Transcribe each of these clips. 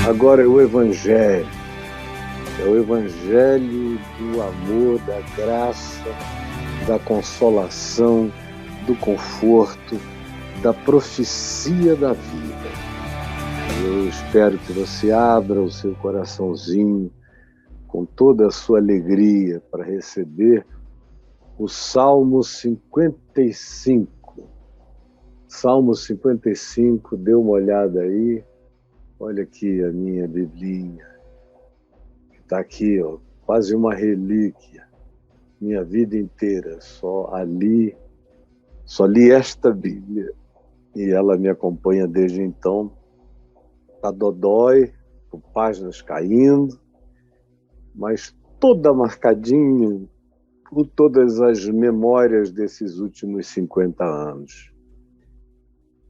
Agora é o Evangelho do amor, da graça, da consolação, do conforto, da profecia da vida. Eu espero que você abra o seu coraçãozinho com toda a sua alegria para receber o Salmo 55. Salmo 55, dê uma olhada aí. Olha aqui a minha biblinha, que está aqui, ó, quase uma relíquia. Minha vida inteira, só li esta Bíblia. E ela me acompanha desde então. Está dodói, com páginas caindo, mas toda marcadinha por todas as memórias desses últimos 50 anos.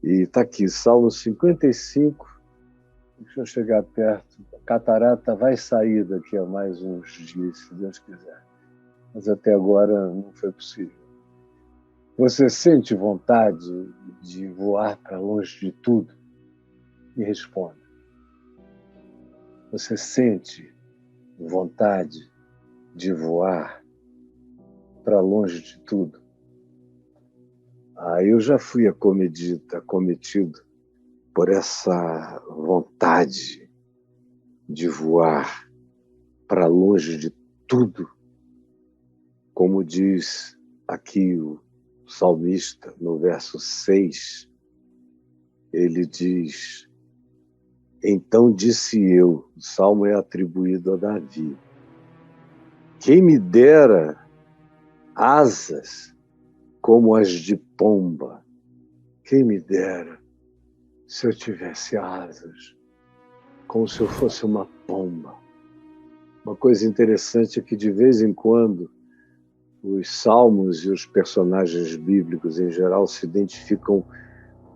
E está aqui, Salmo 55. Deixa eu chegar perto. A catarata vai sair daqui a mais uns dias, se Deus quiser. Mas até agora não foi possível. Você sente vontade de voar para longe de tudo? Me responda. Você sente vontade de voar para longe de tudo? Eu já fui acometido por essa vontade de voar para longe de tudo, como diz aqui o salmista no verso 6, ele diz: então disse eu, o salmo é atribuído a Davi, quem me dera asas como as de pomba, quem me dera se eu tivesse asas, como se eu fosse uma pomba. Uma coisa interessante é que, de vez em quando, os salmos e os personagens bíblicos, em geral, se identificam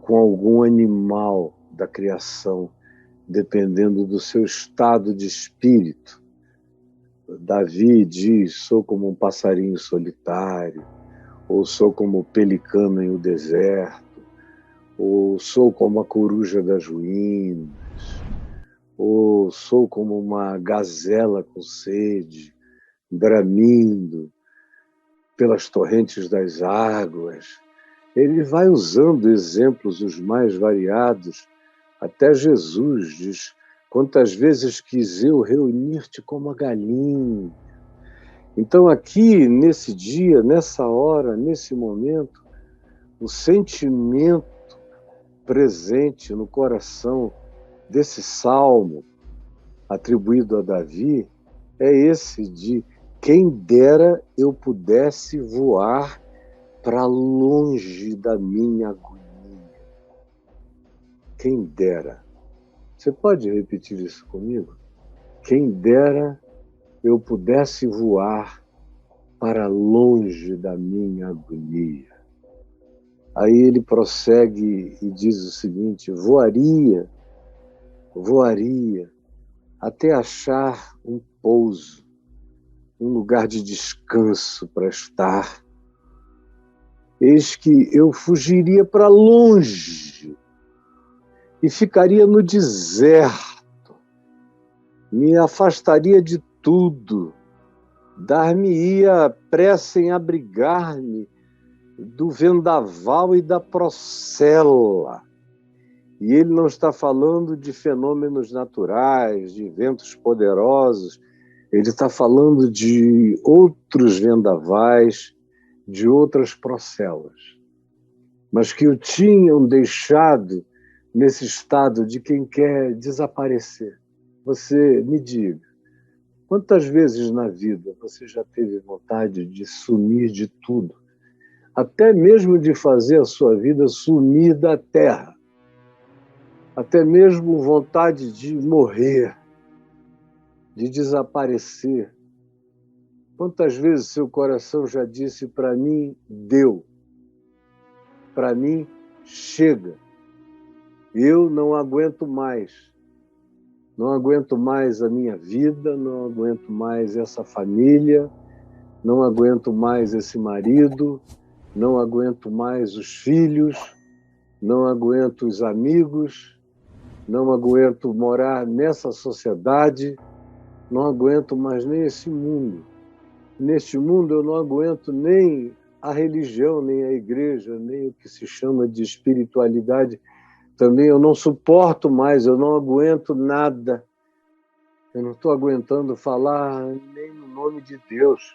com algum animal da criação, dependendo do seu estado de espírito. Davi diz, sou como um passarinho solitário, ou sou como o pelicano em o deserto, ou sou como a coruja das ruínas, ou sou como uma gazela com sede, bramindo pelas torrentes das águas. Ele vai usando exemplos os mais variados. Até Jesus diz, quantas vezes quis eu reunir-te como a galinha. Então aqui, nesse dia, nessa hora, nesse momento, o sentimento presente no coração desse salmo atribuído a Davi é esse de quem dera eu pudesse voar para longe da minha agonia. Quem dera. Você pode repetir isso comigo? Quem dera eu pudesse voar para longe da minha agonia. Aí ele prossegue e diz o seguinte: voaria até achar um pouso, um lugar de descanso para estar. Eis que eu fugiria para longe e ficaria no deserto, me afastaria de tudo, dar-me-ia pressa em abrigar-me do vendaval e da procela. E ele não está falando de fenômenos naturais, de ventos poderosos, ele está falando de outros vendavais, de outras procelas, mas que o tinham deixado nesse estado de quem quer desaparecer. Você me diga, quantas vezes na vida você já teve vontade de sumir de tudo? Até mesmo de fazer a sua vida sumir da terra. Até mesmo vontade de morrer, de desaparecer. Quantas vezes seu coração já disse para mim, deu. Para mim, chega. Eu não aguento mais. Não aguento mais a minha vida, não aguento mais essa família, não aguento mais esse marido, não aguento mais os filhos, não aguento os amigos, não aguento morar nessa sociedade, não aguento mais nem esse mundo. Neste mundo eu não aguento nem a religião, nem a igreja, nem o que se chama de espiritualidade. Também eu não suporto mais, eu não aguento nada. Eu não estou aguentando falar nem no nome de Deus.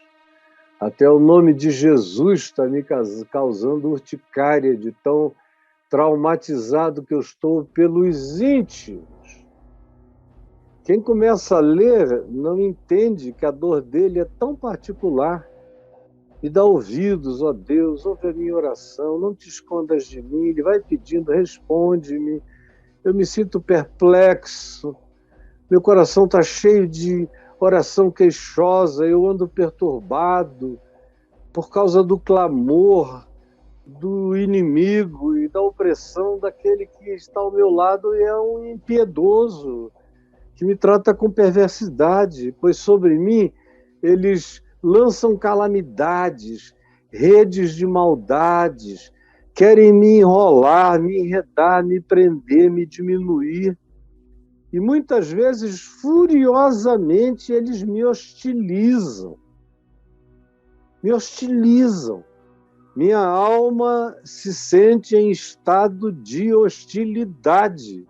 Até o nome de Jesus está me causando urticária, de tão traumatizado que eu estou pelos íntimos. Quem começa a ler não entende que a dor dele é tão particular. Me dá ouvidos, ó Deus, ouve a minha oração, não te escondas de mim. Ele vai pedindo, responde-me. Eu me sinto perplexo. Meu coração está cheio de oração queixosa, eu ando perturbado por causa do clamor do inimigo e da opressão daquele que está ao meu lado e é um impiedoso, que me trata com perversidade, pois sobre mim eles lançam calamidades, redes de maldades, querem me enrolar, me enredar, me prender, me diminuir. E muitas vezes, furiosamente, eles me hostilizam. Me hostilizam. Minha alma se sente em estado de hostilidade.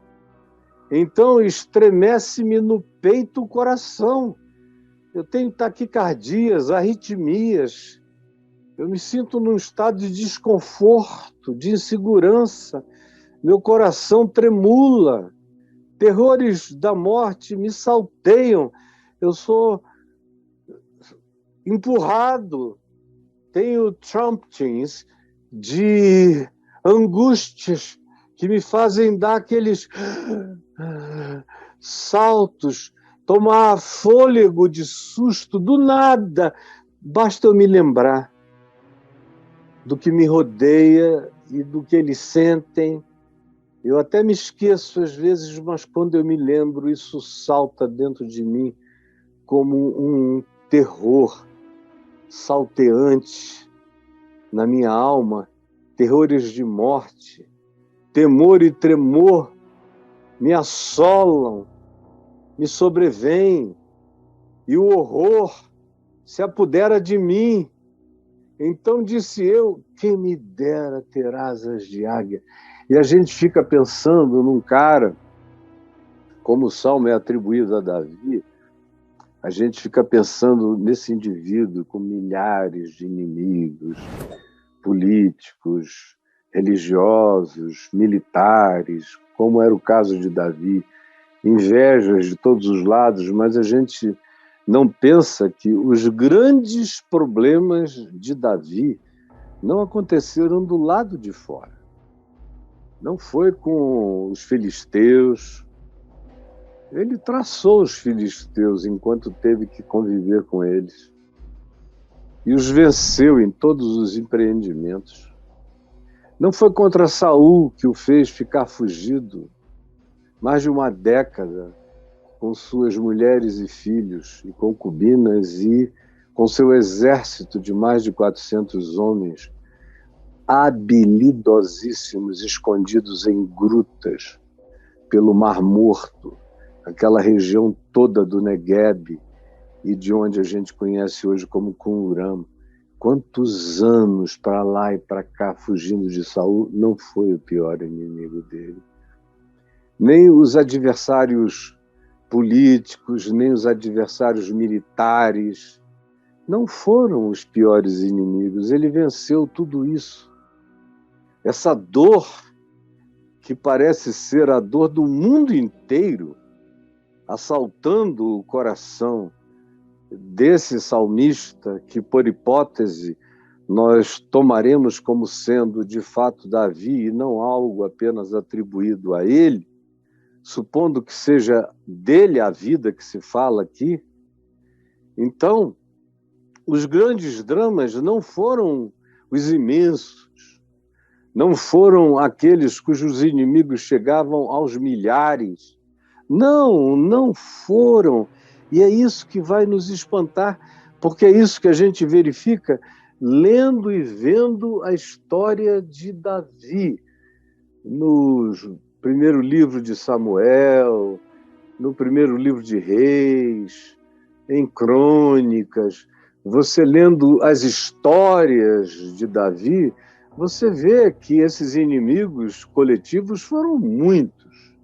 Então, estremece-me no peito o coração. Eu tenho taquicardias, arritmias. Eu me sinto num estado de desconforto, de insegurança. Meu coração tremula. Terrores da morte me salteiam. Eu sou empurrado. Tenho trumpetings de angústias que me fazem dar aqueles saltos, tomar fôlego de susto do nada. Basta eu me lembrar do que me rodeia e do que eles sentem. Eu até me esqueço às vezes, mas quando eu me lembro, isso salta dentro de mim como um terror salteante na minha alma, terrores de morte, temor e tremor me assolam, me sobrevêm, e o horror se apodera de mim. Então disse eu, quem me dera ter asas de águia. E a gente fica pensando num cara, como o salmo é atribuído a Davi, a gente fica pensando nesse indivíduo com milhares de inimigos, políticos, religiosos, militares, como era o caso de Davi, invejas de todos os lados, mas a gente não pensa que os grandes problemas de Davi não aconteceram do lado de fora. Não foi com os filisteus. Ele traçou os filisteus enquanto teve que conviver com eles. E os venceu em todos os empreendimentos. Não foi contra Saul que o fez ficar fugido mais de uma década com suas mulheres e filhos e concubinas e com seu exército de mais de 400 homens habilidosíssimos, escondidos em grutas pelo Mar Morto, aquela região toda do Negueb e de onde a gente conhece hoje como Qumran. Quantos anos para lá e para cá fugindo de Saul, não foi o pior inimigo dele. Nem os adversários políticos, nem os adversários militares não foram os piores inimigos. Ele venceu tudo isso. Essa dor, que parece ser a dor do mundo inteiro, assaltando o coração desse salmista, que por hipótese nós tomaremos como sendo de fato Davi e não algo apenas atribuído a ele, supondo que seja dele a vida que se fala aqui. Então, os grandes dramas não foram os imensos, não foram aqueles cujos inimigos chegavam aos milhares. Não, não foram. E é isso que vai nos espantar, porque é isso que a gente verifica lendo e vendo a história de Davi nos primeiro livro de Samuel, no primeiro livro de Reis, em Crônicas, você lendo as histórias de Davi, você vê que esses inimigos coletivos foram muitos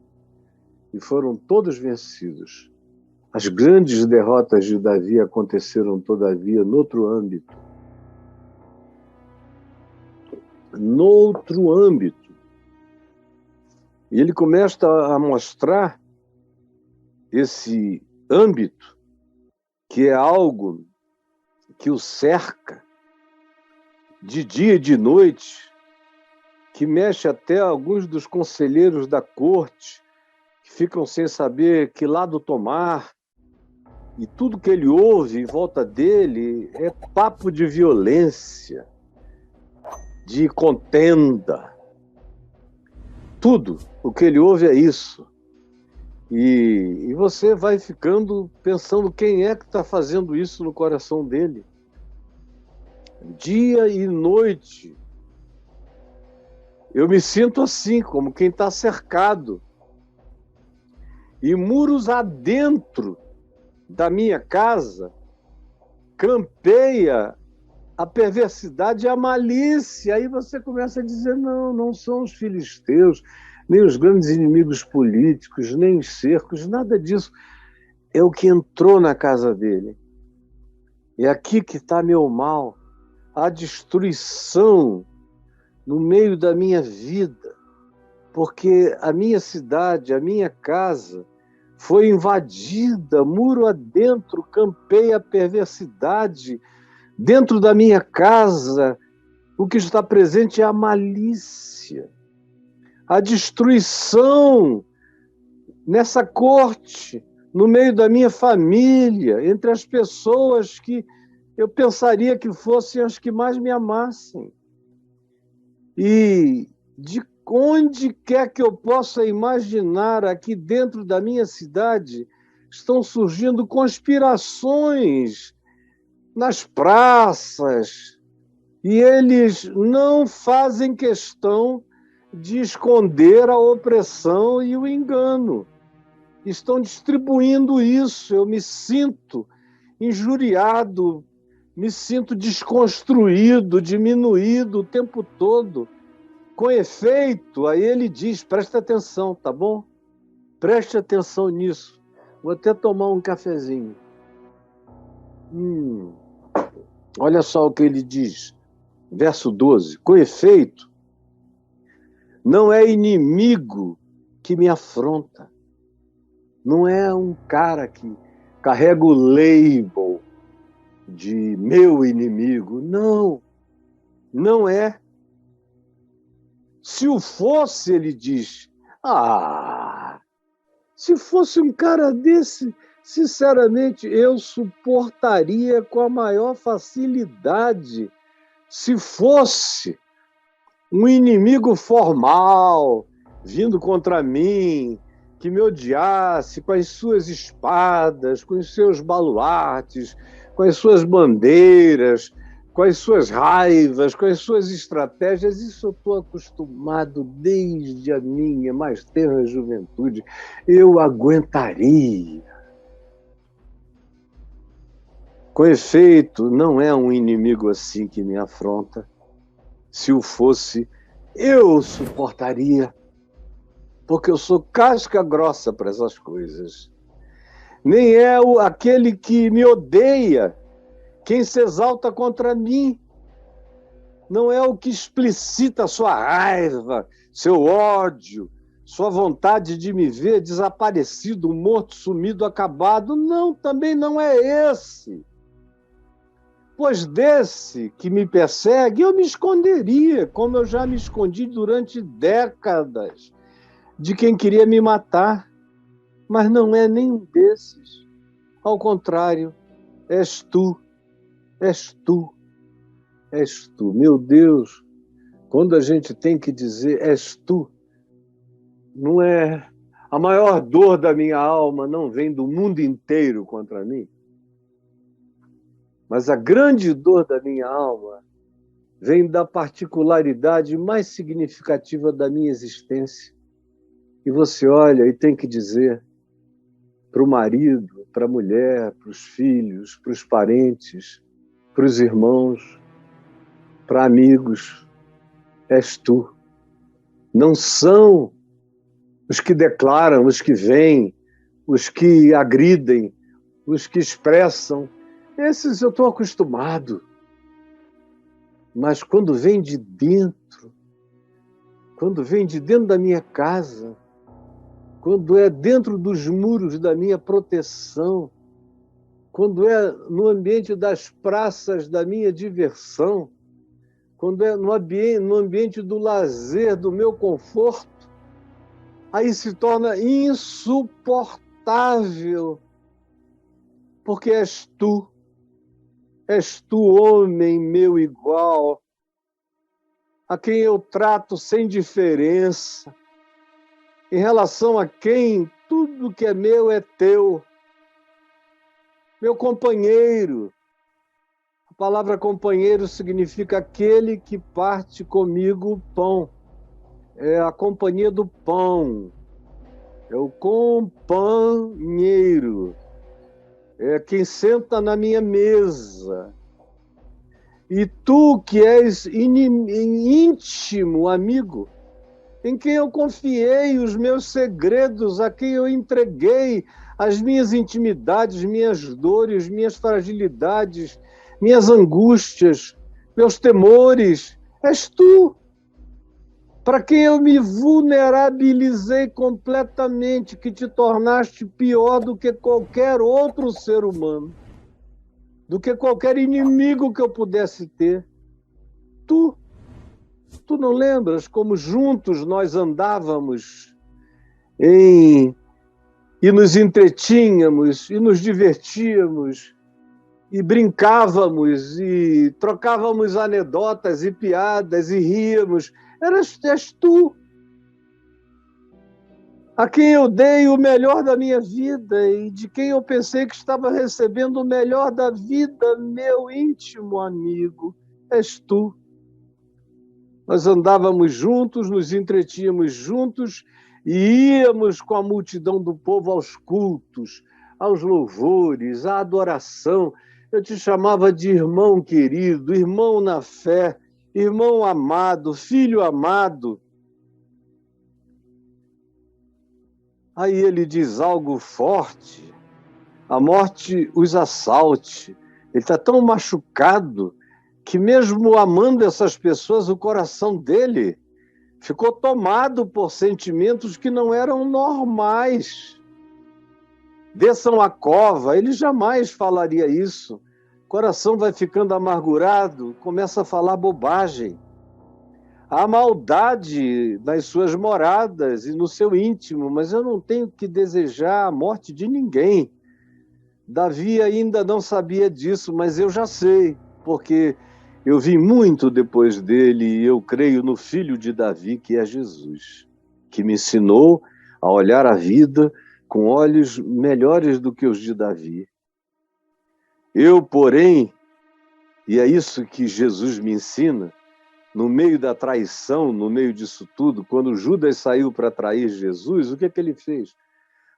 e foram todos vencidos. As grandes derrotas de Davi aconteceram, todavia, noutro âmbito. Noutro âmbito. E ele começa a mostrar esse âmbito, que é algo que o cerca de dia e de noite, que mexe até alguns dos conselheiros da corte, que ficam sem saber que lado tomar, e tudo que ele ouve em volta dele é papo de violência, de contenda. Tudo o que ele ouve é isso. E você vai ficando pensando quem é que está fazendo isso no coração dele. Dia e noite. Eu me sinto assim, como quem está cercado. E muros adentro da minha casa campeia a perversidade e a malícia. Aí você começa a dizer, não são os filisteus, nem os grandes inimigos políticos, nem os cercos, nada disso. É o que entrou na casa dele. É aqui que está meu mal, a destruição no meio da minha vida, porque a minha cidade, a minha casa, foi invadida, muro adentro, campeia a perversidade. Dentro da minha casa, o que está presente é a malícia, a destruição nessa corte, no meio da minha família, entre as pessoas que eu pensaria que fossem as que mais me amassem. E de onde quer que eu possa imaginar, aqui dentro da minha cidade, estão surgindo conspirações nas praças, e eles não fazem questão de esconder a opressão e o engano. Estão distribuindo isso. Eu me sinto injuriado, me sinto desconstruído, diminuído o tempo todo. Com efeito, aí ele diz, presta atenção, tá bom? Preste atenção nisso. Vou até tomar um cafezinho. Olha só o que ele diz, verso 12. Com efeito, não é inimigo que me afronta. Não é um cara que carrega o label de meu inimigo. Não, não é. Se o fosse, ele diz, se fosse um cara desse, sinceramente, eu suportaria com a maior facilidade. Se fosse um inimigo formal, vindo contra mim, que me odiasse com as suas espadas, com os seus baluartes, com as suas bandeiras, com as suas raivas, com as suas estratégias, isso eu estou acostumado desde a minha mais tenra juventude. Eu aguentaria. Com efeito, não é um inimigo assim que me afronta. Se o fosse, eu suportaria, porque eu sou casca grossa para essas coisas. Nem é aquele que me odeia quem se exalta contra mim. Não é o que explicita sua raiva, seu ódio, sua vontade de me ver desaparecido, morto, sumido, acabado. Não, também não é esse. Pois desse que me persegue, eu me esconderia, como eu já me escondi durante décadas, de quem queria me matar. Mas não é nenhum desses. Ao contrário, és tu. És tu, és tu. Meu Deus, quando a gente tem que dizer és tu, não é... A maior dor da minha alma não vem do mundo inteiro contra mim, mas a grande dor da minha alma vem da particularidade mais significativa da minha existência. E você olha e tem que dizer para o marido, para a mulher, para os filhos, para os parentes, para os irmãos, para amigos: és tu. Não são os que declaram, os que vêm, os que agridem, os que expressam. Esses eu estou acostumado. Mas quando vem de dentro da minha casa, quando é dentro dos muros da minha proteção, quando é no ambiente das praças da minha diversão, quando é no ambiente do lazer, do meu conforto, aí se torna insuportável, porque és tu, homem meu igual, a quem eu trato sem diferença, em relação a quem tudo que é meu é teu. Meu companheiro. A palavra companheiro significa aquele que parte comigo o pão. É a companhia do pão. É o companheiro. É quem senta na minha mesa. E tu que és íntimo amigo, em quem eu confiei os meus segredos, a quem eu entreguei as minhas intimidades, minhas dores, minhas fragilidades, minhas angústias, meus temores, és tu. Para quem eu me vulnerabilizei completamente, que te tornaste pior do que qualquer outro ser humano, do que qualquer inimigo que eu pudesse ter. Tu não lembras como juntos nós andávamos e nos entretínhamos, e nos divertíamos, e brincávamos, e trocávamos anedotas e piadas, e ríamos? És tu, a quem eu dei o melhor da minha vida e de quem eu pensei que estava recebendo o melhor da vida, meu íntimo amigo. És tu. Nós andávamos juntos, nos entretínhamos juntos e íamos com a multidão do povo aos cultos, aos louvores, à adoração. Eu te chamava de irmão querido, irmão na fé, irmão amado, filho amado. Aí ele diz algo forte: a morte os assalte. Ele está tão machucado que mesmo amando essas pessoas, o coração dele ficou tomado por sentimentos que não eram normais. Desçam a cova, ele jamais falaria isso. O coração vai ficando amargurado, começa a falar bobagem. Há maldade nas suas moradas e no seu íntimo, mas eu não tenho que desejar a morte de ninguém. Davi ainda não sabia disso, mas eu já sei, porque eu vi muito depois dele e eu creio no filho de Davi, que é Jesus, que me ensinou a olhar a vida com olhos melhores do que os de Davi. Eu, porém, e é isso que Jesus me ensina, no meio da traição, no meio disso tudo, quando Judas saiu para trair Jesus, o que ele fez?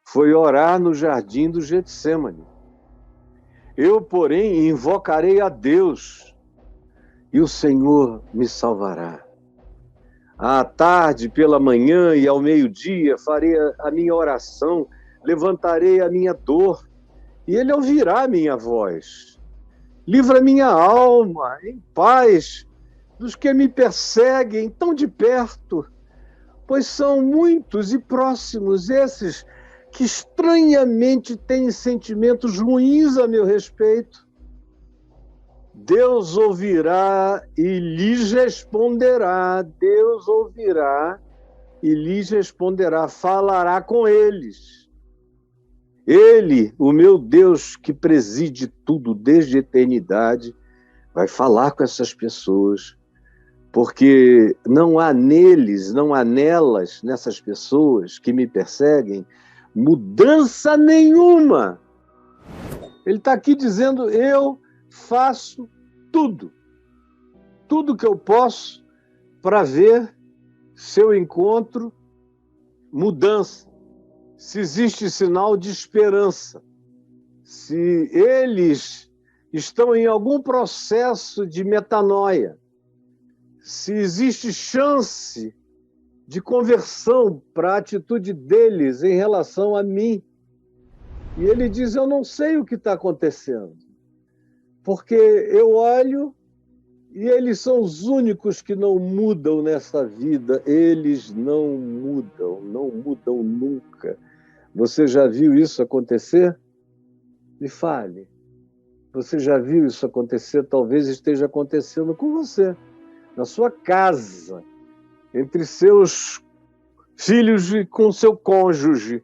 Foi orar no jardim do Getsêmani. Eu, porém, invocarei a Deus e o Senhor me salvará. À tarde, pela manhã e ao meio-dia farei a minha oração, levantarei a minha dor e Ele ouvirá a minha voz. Livra minha alma em paz dos que me perseguem tão de perto, pois são muitos e próximos esses que estranhamente têm sentimentos ruins a meu respeito. Deus ouvirá e lhes responderá. Deus ouvirá e lhes responderá. Falará com eles. Ele, o meu Deus que preside tudo desde a eternidade, vai falar com essas pessoas, porque não há neles, não há nelas, nessas pessoas que me perseguem, mudança nenhuma. Ele está aqui dizendo: eu faço tudo que eu posso para ver se eu encontro mudança, se existe sinal de esperança, se eles estão em algum processo de metanoia, se existe chance de conversão para a atitude deles em relação a mim. E ele diz, eu não sei o que está acontecendo, porque eu olho e eles são os únicos que não mudam nessa vida. Eles não mudam nunca. Você já viu isso acontecer? Me fale. Você já viu isso acontecer? Talvez esteja acontecendo com você, na sua casa, entre seus filhos e com seu cônjuge.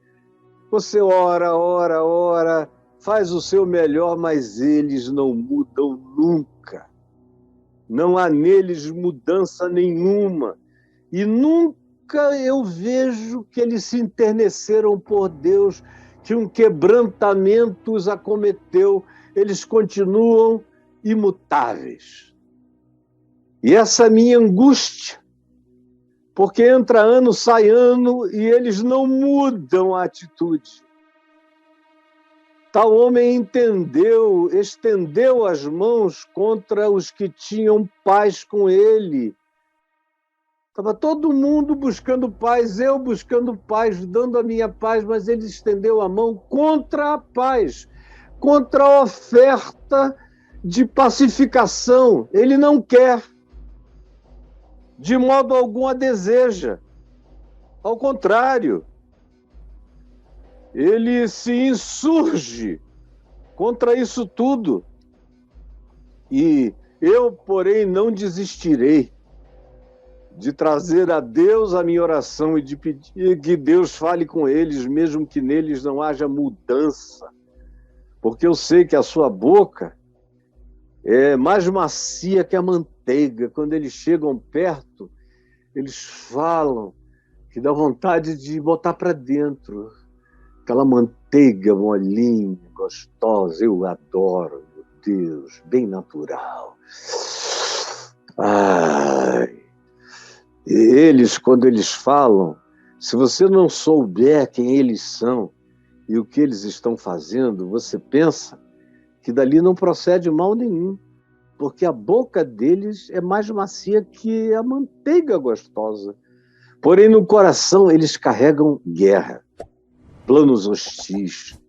Você ora, faz o seu melhor, mas eles não mudam nunca. Não há neles mudança nenhuma. E nunca eu vejo que eles se enterneceram por Deus, que um quebrantamento os acometeu. Eles continuam imutáveis. E essa minha angústia, porque entra ano, sai ano, e eles não mudam a atitude. Tal homem entendeu, estendeu as mãos contra os que tinham paz com ele. Estava todo mundo buscando paz, eu buscando paz, dando a minha paz, mas ele estendeu a mão contra a paz, contra a oferta de pacificação. Ele não quer, de modo algum a deseja. Ao contrário, ele se insurge contra isso tudo. E eu, porém, não desistirei de trazer a Deus a minha oração e de pedir que Deus fale com eles, mesmo que neles não haja mudança. Porque eu sei que a sua boca é mais macia que a manteiga. Quando eles chegam perto, eles falam que dá vontade de botar para dentro. Aquela manteiga molinha, gostosa, eu adoro, meu Deus, bem natural. Ai. E eles, quando eles falam, se você não souber quem eles são e o que eles estão fazendo, você pensa que dali não procede mal nenhum, porque a boca deles é mais macia que a manteiga gostosa. Porém, no coração, eles carregam guerra, planos hostis,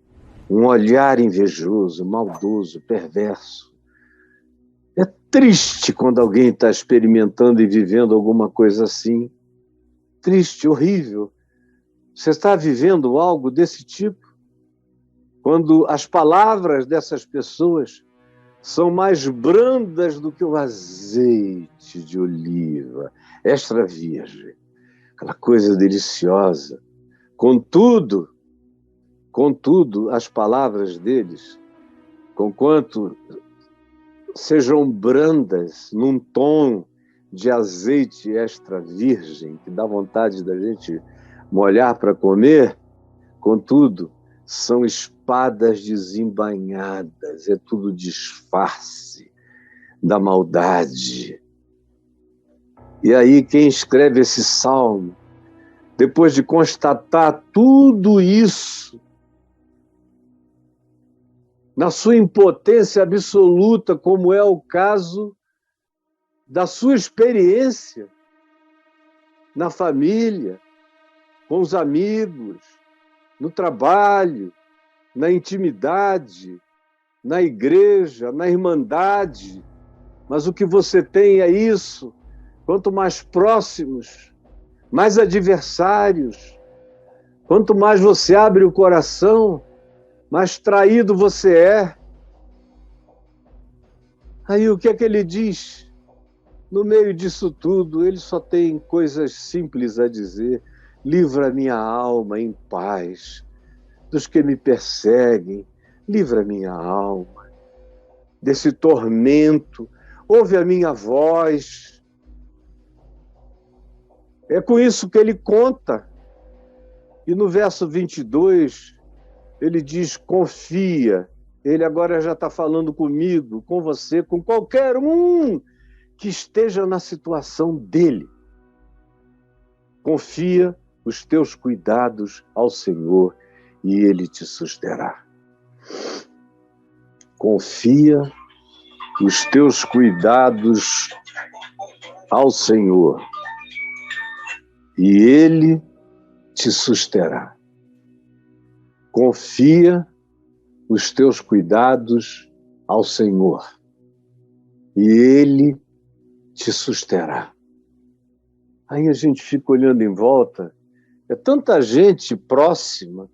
um olhar invejoso, maldoso, perverso. É triste quando alguém está experimentando e vivendo alguma coisa assim. Triste, horrível. Você está vivendo algo desse tipo? Quando as palavras dessas pessoas são mais brandas do que o azeite de oliva, extra virgem, aquela coisa deliciosa. Contudo, as palavras deles, conquanto sejam brandas, num tom de azeite extra virgem, que dá vontade da gente molhar para comer, contudo, são espadas desembainhadas, é tudo disfarce da maldade. E aí quem escreve esse salmo, depois de constatar tudo isso, na sua impotência absoluta, como é o caso da sua experiência na família, com os amigos, no trabalho, na intimidade, na igreja, na irmandade. Mas o que você tem é isso. Quanto mais próximos, mais adversários. Quanto mais você abre o coração, mais traído você é. Aí o que é que ele diz? No meio disso tudo, ele só tem coisas simples a dizer. Livra minha alma em paz dos que me perseguem. Livra minha alma desse tormento. Ouve a minha voz. É com isso que ele conta. E no verso 22, ele diz, confia. Ele agora já está falando comigo, com você, com qualquer um que esteja na situação dele. Confia os teus cuidados ao Senhor e Ele te susterá. Confia os teus cuidados ao Senhor e Ele te susterá. Confia os teus cuidados ao Senhor e Ele te susterá. Aí a gente fica olhando em volta, é tanta gente próxima,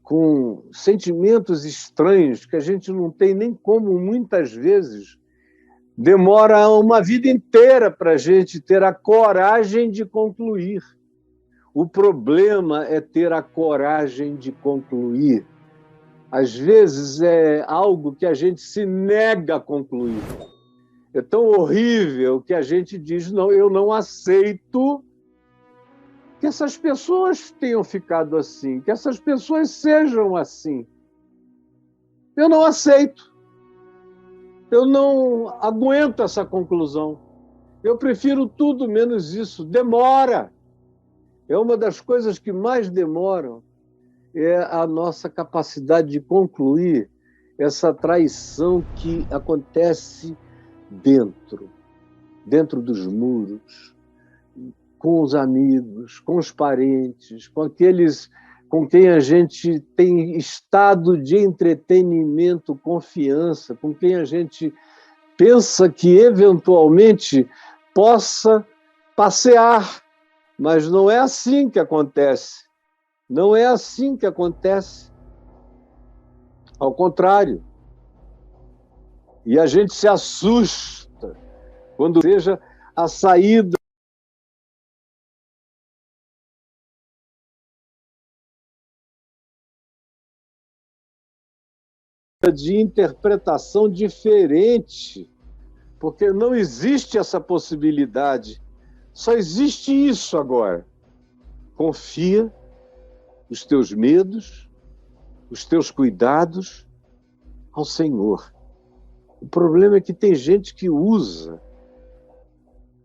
com sentimentos estranhos que a gente não tem nem como, muitas vezes, demora uma vida inteira para a gente ter a coragem de concluir. O problema é ter a coragem de concluir. Às vezes é algo que a gente se nega a concluir. É tão horrível que a gente diz, não, eu não aceito que essas pessoas tenham ficado assim, que essas pessoas sejam assim. Eu não aceito. Eu não aguento essa conclusão. Eu prefiro tudo menos isso. Demora. É uma das coisas que mais demoram, é a nossa capacidade de concluir essa traição que acontece dentro dos muros, com os amigos, com os parentes, com aqueles com quem a gente tem estado de entretenimento, confiança, com quem a gente pensa que eventualmente possa passear, mas não é assim que acontece. Não é assim que acontece. Ao contrário. E a gente se assusta quando seja a saída de interpretação diferente, porque não existe essa possibilidade. Só existe isso agora. Confia os teus medos, os teus cuidados ao Senhor. O problema é que tem gente que usa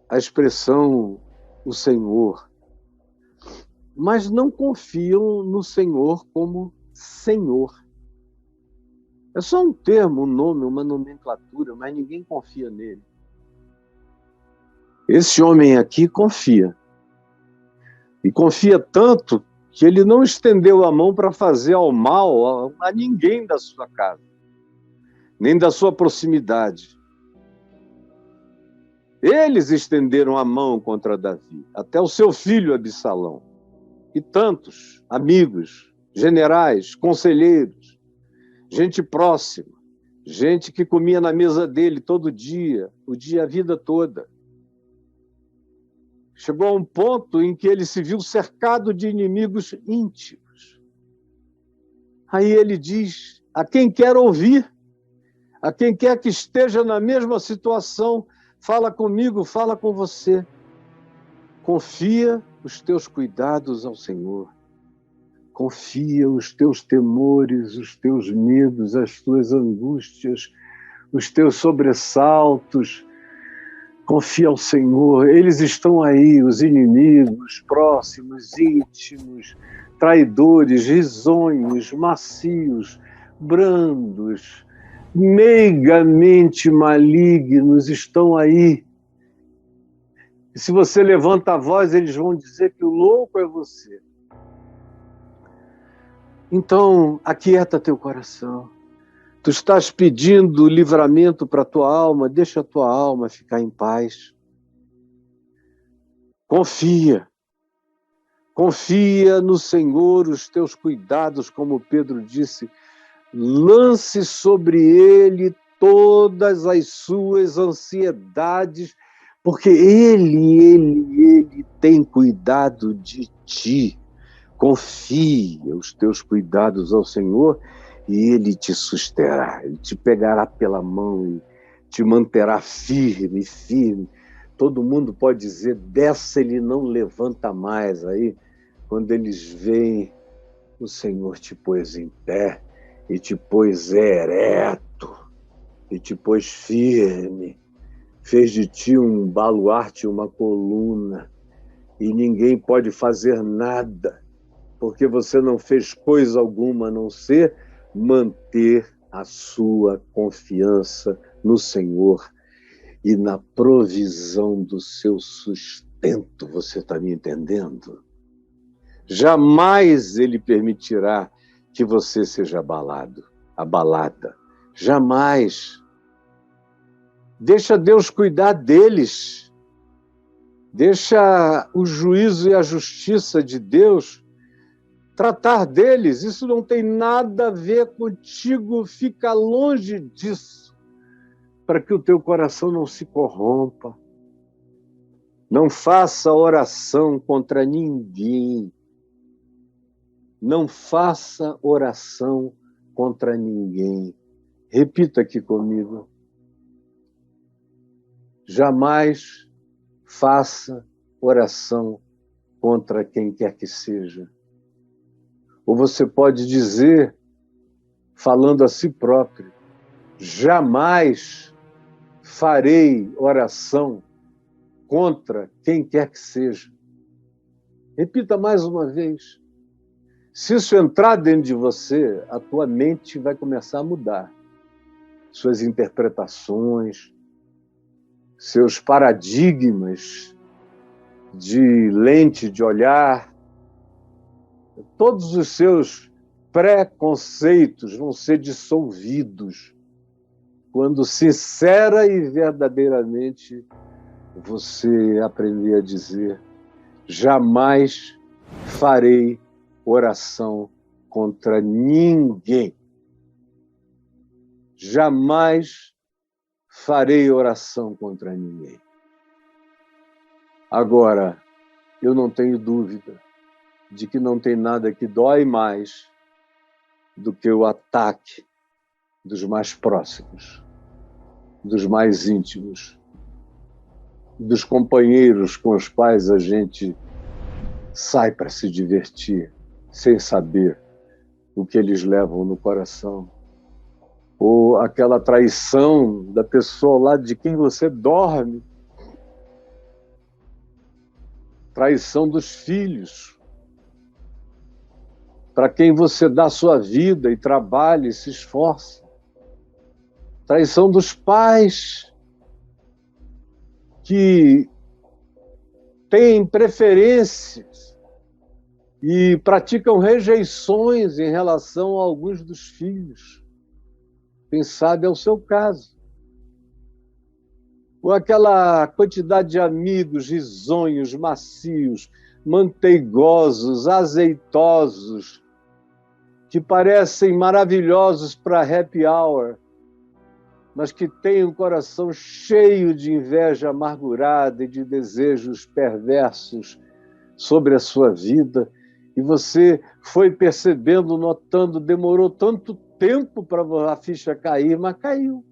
a expressão o Senhor, mas não confiam no Senhor como Senhor. É só um termo, um nome, uma nomenclatura, mas ninguém confia nele. Esse homem aqui confia. E confia tanto que ele não estendeu a mão para fazer ao mal a ninguém da sua casa, nem da sua proximidade. Eles estenderam a mão contra Davi, até o seu filho Absalão. E tantos amigos, generais, conselheiros, gente próxima, gente que comia na mesa dele todo dia, a vida toda. Chegou a um ponto em que ele se viu cercado de inimigos íntimos. Aí ele diz, a quem quer ouvir, a quem quer que esteja na mesma situação, fala comigo, fala com você. Confia os teus cuidados ao Senhor. Confia os teus temores, os teus medos, as tuas angústias, os teus sobressaltos. Confia ao Senhor. Eles estão aí, os inimigos, próximos, íntimos, traidores, risonhos, macios, brandos, meigamente malignos, estão aí. E se você levanta a voz, eles vão dizer que o louco é você. Então, aquieta teu coração. Tu estás pedindo livramento para a tua alma, deixa a tua alma ficar em paz. Confia. Confia no Senhor os teus cuidados, como Pedro disse. Lance sobre ele todas as suas ansiedades, porque ele tem cuidado de ti. Confia os teus cuidados ao Senhor e Ele te susterá. Ele te pegará pela mão e te manterá firme, firme. Todo mundo pode dizer, dessa ele não levanta mais. Aí, quando eles veem, o Senhor te pôs em pé e te pôs ereto e te pôs firme. Fez de ti um baluarte, uma coluna. E ninguém pode fazer nada, porque você não fez coisa alguma a não ser manter a sua confiança no Senhor e na provisão do seu sustento. Você está me entendendo? Jamais Ele permitirá que você seja abalada. Jamais. Deixa Deus cuidar deles. Deixa o juízo e a justiça de Deus tratar deles. Isso não tem nada a ver contigo. Fica longe disso, para que o teu coração não se corrompa. Não faça oração contra ninguém. Não faça oração contra ninguém. Repita aqui comigo. Jamais faça oração contra quem quer que seja. Ou você pode dizer, falando a si próprio, jamais farei oração contra quem quer que seja. Repita mais uma vez. Se isso entrar dentro de você, a tua mente vai começar a mudar. Suas interpretações, seus paradigmas de lente de olhar, todos os seus preconceitos vão ser dissolvidos quando sincera e verdadeiramente você aprender a dizer: jamais farei oração contra ninguém. Jamais farei oração contra ninguém. Agora, eu não tenho dúvida de que não tem nada que dói mais do que o ataque dos mais próximos, dos mais íntimos, dos companheiros com os quais a gente sai para se divertir, sem saber o que eles levam no coração. Ou aquela traição da pessoa ao lado de quem você dorme. Traição dos filhos, para quem você dá sua vida e trabalha e se esforça. Traição dos pais, que têm preferências e praticam rejeições em relação a alguns dos filhos. Quem sabe é o seu caso. Ou aquela quantidade de amigos risonhos, macios, manteigosos, azeitosos, que parecem maravilhosos para happy hour, mas que têm um coração cheio de inveja amargurada e de desejos perversos sobre a sua vida. E você foi percebendo, notando, demorou tanto tempo para a ficha cair, mas caiu.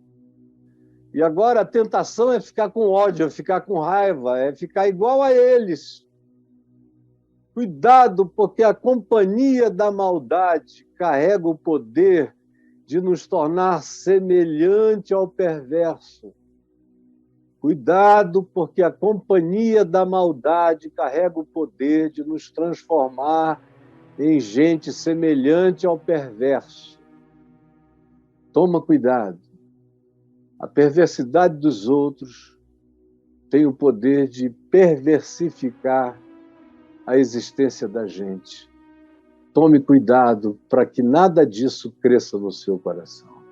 E agora a tentação é ficar com ódio, é ficar com raiva, é ficar igual a eles. Cuidado, porque a companhia da maldade carrega o poder de nos tornar semelhante ao perverso. Cuidado, porque a companhia da maldade carrega o poder de nos transformar em gente semelhante ao perverso. Toma cuidado. A perversidade dos outros tem o poder de perversificar a existência da gente. Tome cuidado para que nada disso cresça no seu coração.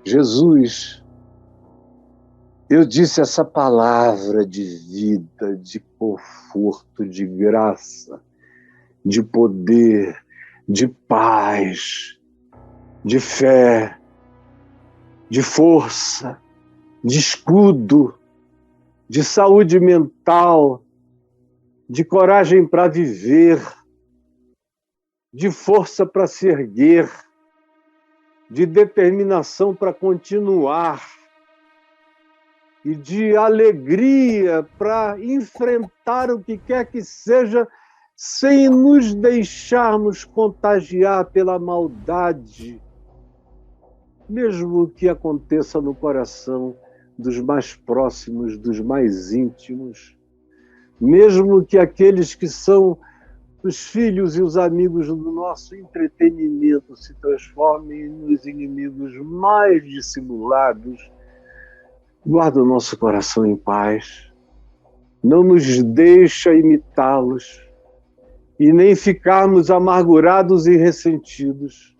Jesus, eu disse essa palavra de vida, de conforto, de graça, de poder, de paz, de fé, de força, de escudo, de saúde mental, de coragem para viver, de força para se erguer, de determinação para continuar e de alegria para enfrentar o que quer que seja, sem nos deixarmos contagiar pela maldade, mesmo que aconteça no coração dos mais próximos, dos mais íntimos, mesmo que aqueles que são os filhos e os amigos do nosso entretenimento se transformem nos inimigos mais dissimulados, guarda o nosso coração em paz, não nos deixa imitá-los e nem ficarmos amargurados e ressentidos,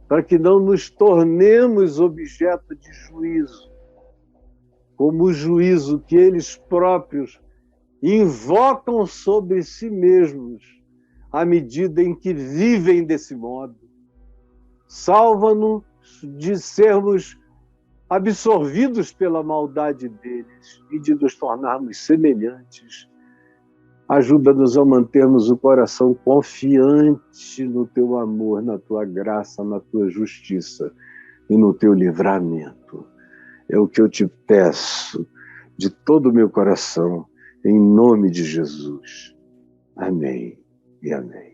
para que não nos tornemos objeto de juízo, como o juízo que eles próprios invocam sobre si mesmos à medida em que vivem desse modo. Salva-nos de sermos absorvidos pela maldade deles e de nos tornarmos semelhantes. Ajuda-nos a mantermos o coração confiante no teu amor, na tua graça, na tua justiça e no teu livramento. É o que eu te peço de todo o meu coração, em nome de Jesus. Amém e amém.